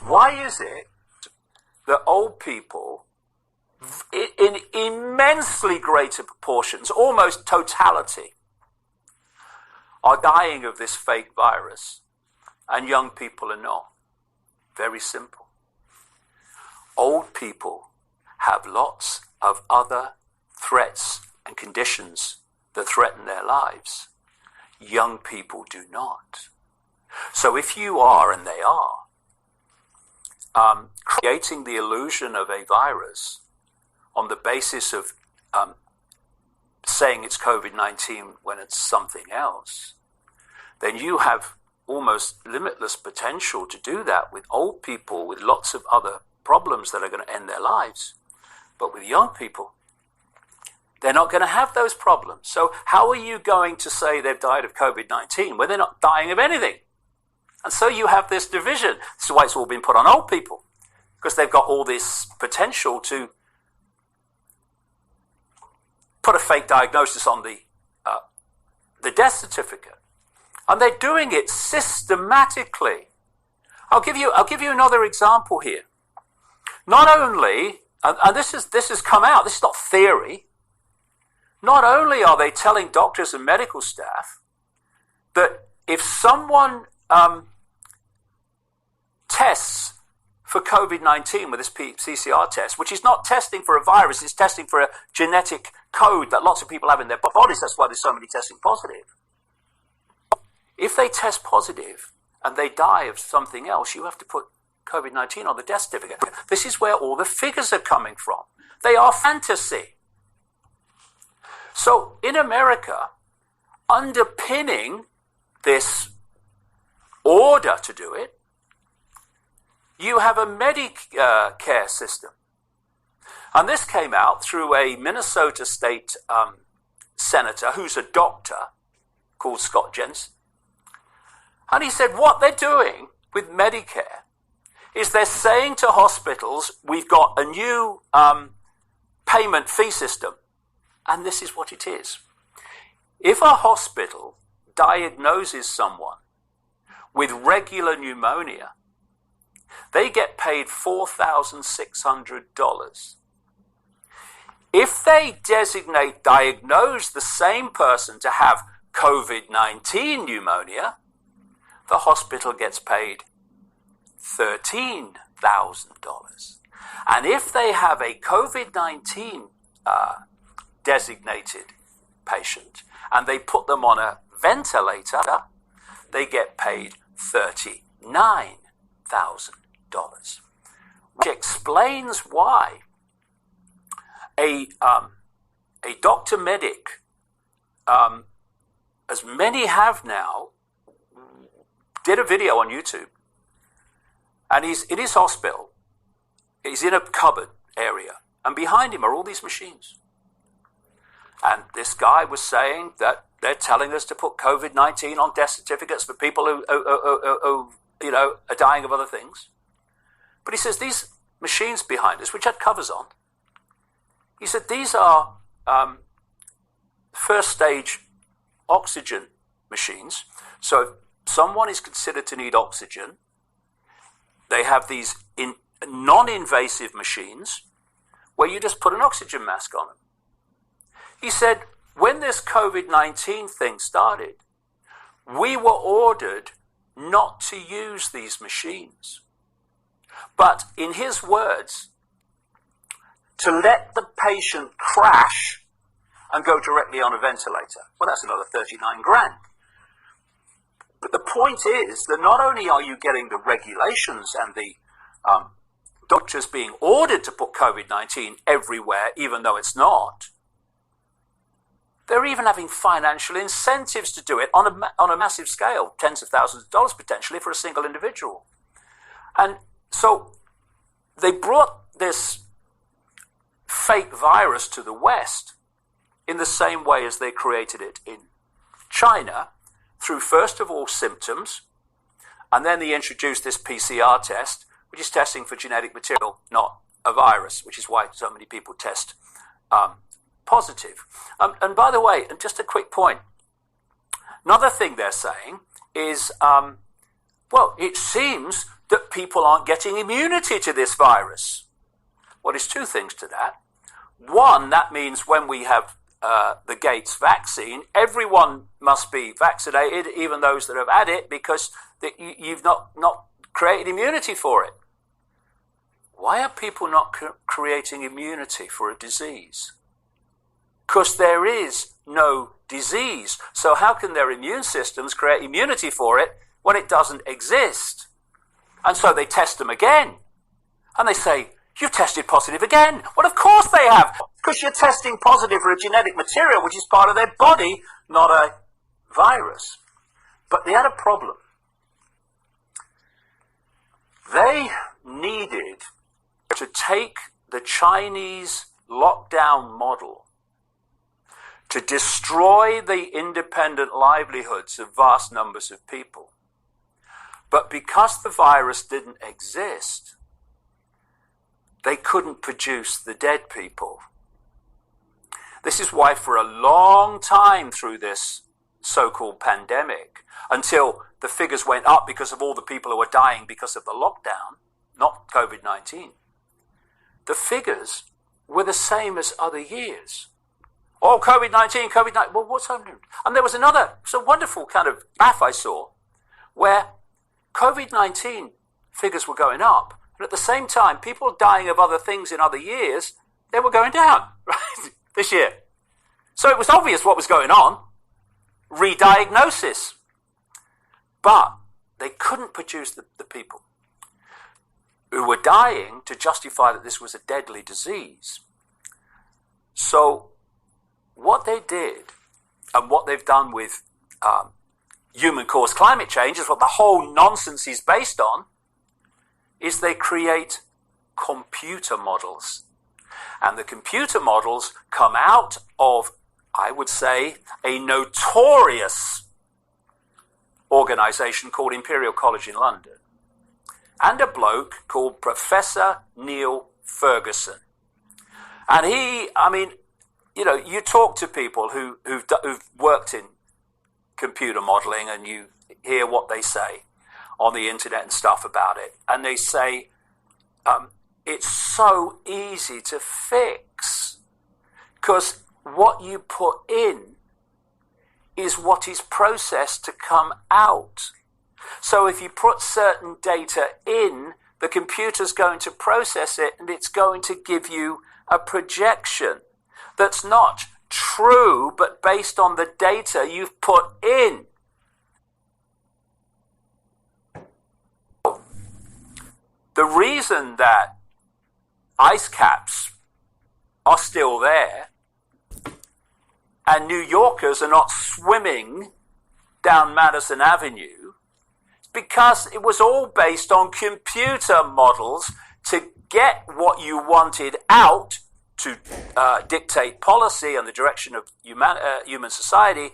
Why is it that old people, in immensely greater proportions, almost totality, are dying of this fake virus, and young people are not? Very simple. Old people have lots of other threats and conditions that threaten their lives. Young people do not. So if you are, and they are, creating the illusion of a virus on the basis of saying it's COVID-19 when it's something else, then you have almost limitless potential to do that with old people with lots of other problems that are going to end their lives. But with young people, they're not going to have those problems. So how are you going to say they've died of COVID-19 when they're not dying of anything? And so you have this division. This is why it's all been put on old people, because they've got all this potential to put a fake diagnosis on the death certificate. And they're doing it systematically. I'll give you another example here. Not only, and this has come out, this is not theory, not only are they telling doctors and medical staff that if someone tests for COVID-19 with this PCR test, which is not testing for a virus, it's testing for a genetic code that lots of people have in their bodies, that's why there's so many testing positive. If they test positive and they die of something else, you have to put COVID-19 on the death certificate. This is where all the figures are coming from. They are fantasy. So in America, underpinning this order to do it, you have a Medicare system. And this came out through a Minnesota state senator who's a doctor called Scott Jensen. And he said what they're doing with Medicare is they're saying to hospitals, we've got a new payment fee system. And this is what it is. If a hospital diagnoses someone with regular pneumonia, they get paid $4,600. If they diagnose the same person to have COVID-19 pneumonia, the hospital gets paid $13,000. And if they have a COVID-19 designated patient and they put them on a ventilator, they get paid $39,000, which explains why a doctor medic, as many have now, did a video on YouTube, and he's in his hospital. He's in a cupboard area, and behind him are all these machines. And this guy was saying that they're telling us to put COVID-19 on death certificates for people who are dying of other things. But he says these machines behind us, which had covers on, he said these are first stage oxygen machines. So if someone is considered to need oxygen, they have these non-invasive machines where you just put an oxygen mask on them. He said, when this COVID-19 thing started, we were ordered not to use these machines. But in his words, to let the patient crash and go directly on a ventilator. Well, that's another 39 grand. But the point is that not only are you getting the regulations and the doctors being ordered to put COVID-19 everywhere, even though it's not, they're even having financial incentives to do it on a massive scale, tens of thousands of dollars potentially for a single individual. And so they brought this fake virus to the West in the same way as they created it in China, through first of all symptoms, and then they introduced this PCR test, which is testing for genetic material, not a virus, which is why so many people test positive. And by the way, and just a quick point, another thing they're saying is, well, it seems that people aren't getting immunity to this virus. Well, there's two things to that. One, that means when we have the Gates vaccine, everyone must be vaccinated, even those that have had it, because you've not created immunity for it. Why are people not creating immunity for a disease? Because there is no disease. So how can their immune systems create immunity for it when it doesn't exist? And so they test them again. And they say, you've tested positive again. Well, of course they have. Because you're testing positive for a genetic material which is part of their body, not a virus. But they had a problem. They needed to take the Chinese lockdown model to destroy the independent livelihoods of vast numbers of people. But because the virus didn't exist, they couldn't produce the dead people. This is why for a long time through this so-called pandemic, until the figures went up because of all the people who were dying because of the lockdown, not COVID-19, the figures were the same as other years. Oh, COVID-19. Well, what's happening? And there was a wonderful kind of graph I saw where COVID-19 figures were going up, and at the same time, people dying of other things in other years, they were going down, right, this year. So it was obvious what was going on. Re-diagnosis. But they couldn't produce the people who were dying to justify that this was a deadly disease. So what they did, and what they've done with human-caused climate change, is what the whole nonsense is based on, is they create computer models. And the computer models come out of, I would say, a notorious organization called Imperial College in London, and a bloke called Professor Neil Ferguson. And you talk to people who've worked in computer modeling, and you hear what they say on the internet and stuff about it. And they say, it's so easy to fix because what you put in is what is processed to come out. So if you put certain data in, the computer's going to process it, and it's going to give you a projection that's not true, but based on the data you've put in. The reason that ice caps are still there and New Yorkers are not swimming down Madison Avenue is because it was all based on computer models to get what you wanted out to dictate policy and the direction of human society,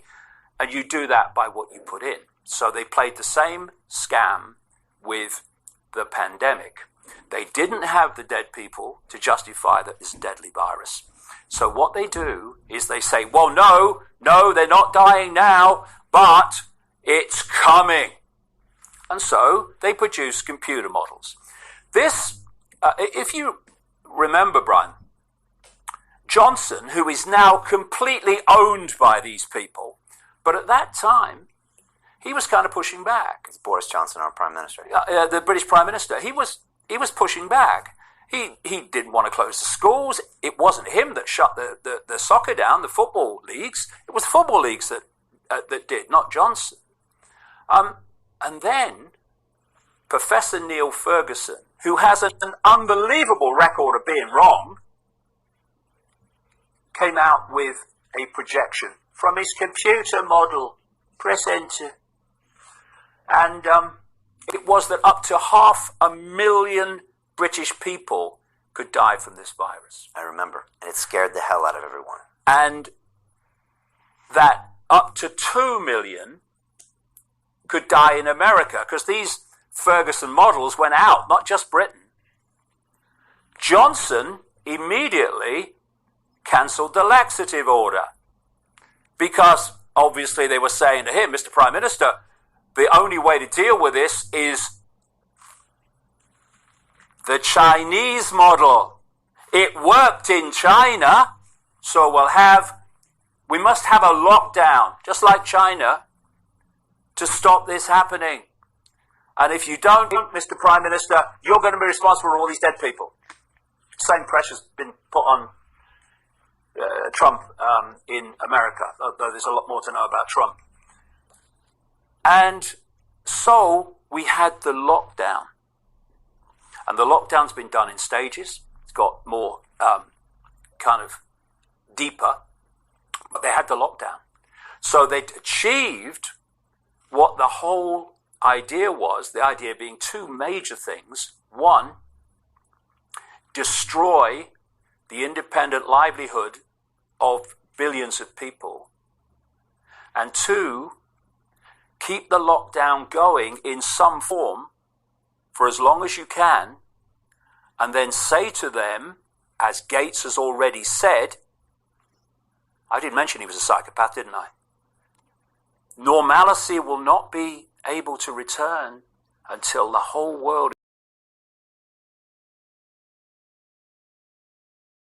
and you do that by what you put in. So they played the same scam with the pandemic. They didn't have the dead people to justify that it's a deadly virus. So what they do is they say, well, no, they're not dying now, but it's coming. And so they produce computer models. This, if you remember, Brian, Johnson, who is now completely owned by these people, but at that time, he was kind of pushing back. It's Boris Johnson, our Prime Minister. The British Prime Minister. He was pushing back. He didn't want to close the schools. It wasn't him that shut the soccer down, the football leagues. It was the football leagues that did, not Johnson. And then Professor Neil Ferguson, who has an unbelievable record of being wrong, came out with a projection from his computer model. Press enter. And it was that up to 500,000 British people could die from this virus. I remember. And it scared the hell out of everyone. And that up to 2 million could die in America, because these Ferguson models went out, not just Britain. Johnson immediately cancelled the laxative order, because obviously they were saying to him, Mr. Prime Minister, the only way to deal with this is The Chinese model. It worked in China, so we must have a lockdown, just like China, to stop this happening. And if you don't, Mr. Prime Minister, you're going to be responsible for all these dead people. Same pressure's been put on Trump in America, though there's a lot more to know about Trump. And so we had the lockdown. And the lockdown's been done in stages. It's got more kind of deeper. But they had the lockdown. So they'd achieved what the whole idea was, the idea being two major things. One, destroy the independent livelihood of billions of people. And two, keep the lockdown going in some form for as long as you can, and then say to them, as Gates has already said, I did mention he was a psychopath, didn't I? Normalcy will not be able to return until the whole world